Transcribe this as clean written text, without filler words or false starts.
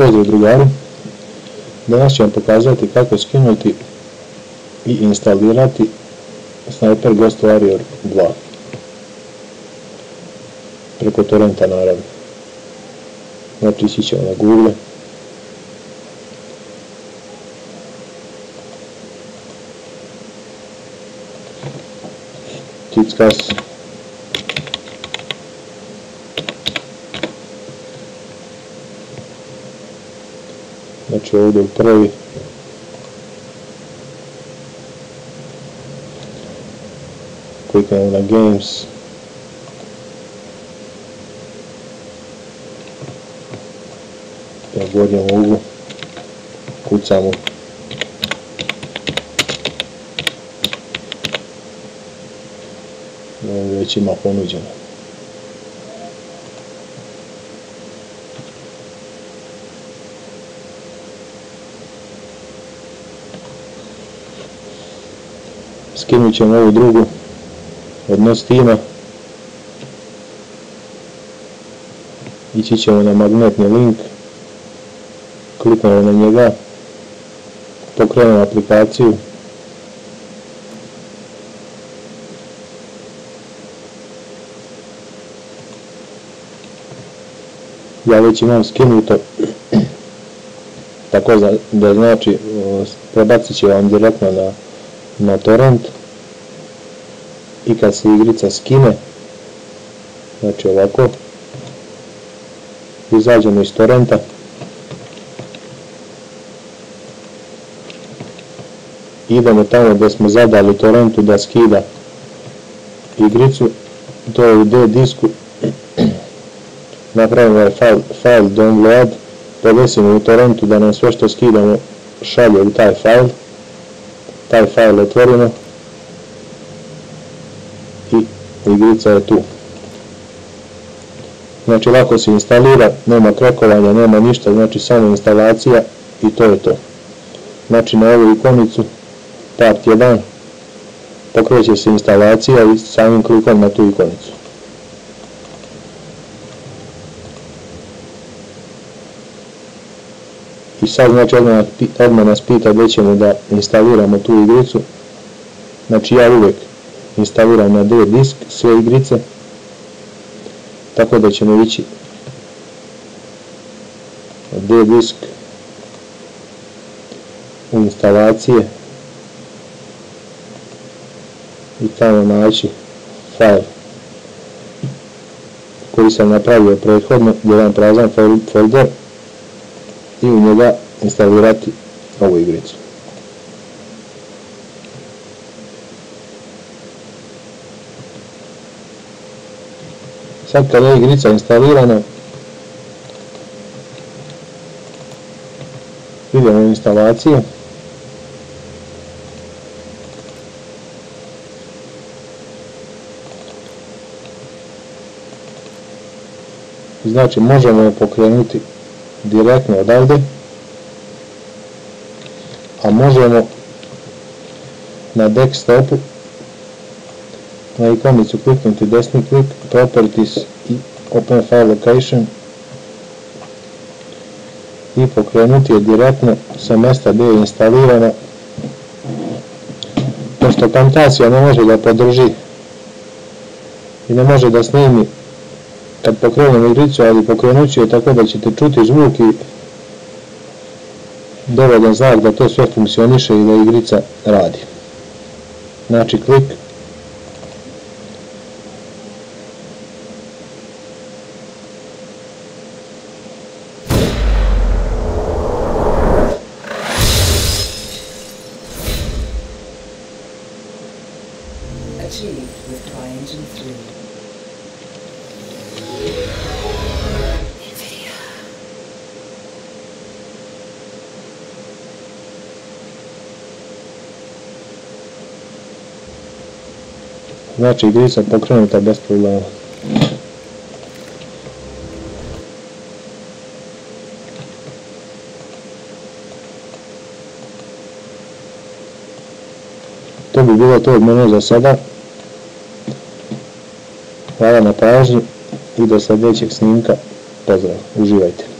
Pozdrav drugari, danas ću vam pokazati kako skinuti i instalirati Sniper Ghost Warrior 2 preko torrenta naravno. Znači ići ćemo na Google, Kickass, znači ovdje u prvi, kliknemo na Games, na gornjem uglu kucamo već ima ponuđeno. Skinut ćemo ovu drugu od Steama, ići ćemo na magnetni link, kliknemo na njega, pokrenemo aplikaciju, ja već imam skinuto, tako da znači prebacit će vam direktno na torrent i kad se igrica skine, znači ovako, izađemo iz torrenta, idemo tamo gdje smo zadali torrentu da skida igricu, to je u D disku, napravimo ovaj file download, podesimo u torrentu da nam sve što skidamo šalje u taj file otvorimo i igrica je tu. Znači lako se instalira, nema krekovanja, nema ništa, znači samo instalacija i to je to. Znači na ovu ikonicu part 1 pokreće se instalacija i samim klikom na tu ikonicu. I sad znači odmah nas pita gdje ćemo da instaliramo tu igricu. Znači ja uvijek instaliram na D disk sve igrice, tako da ćemo ići na D disk u instalacije i tamo naći file koji sam napravio prethodno, jedan prazan folder, i u njega instalirati ovu igricu. Sad kada je igrica instalirana, idemo u instalacije, znači možemo je pokrenuti direktno odavde, a možemo na desktopu na ikonicu kliknuti desni klik, Properties i Open File Location i pokrenuti je direktno sa mjesta gdje je instalirana. Pošto Camtasia ne može da podrži i ne može da snimi kad pokrenem igricu, ali pokrenut ću je tako da ćete čuti zvuk i dovoljan znak da to sve funkcioniše i da igrica radi. Znači klik, achieved with CryEngine 3. znači igrica pokrenuta bez problema. To bi bilo to od mene za sada. Hvala na pažnji i do sljedećeg snimka. Pozdrav, uživajte.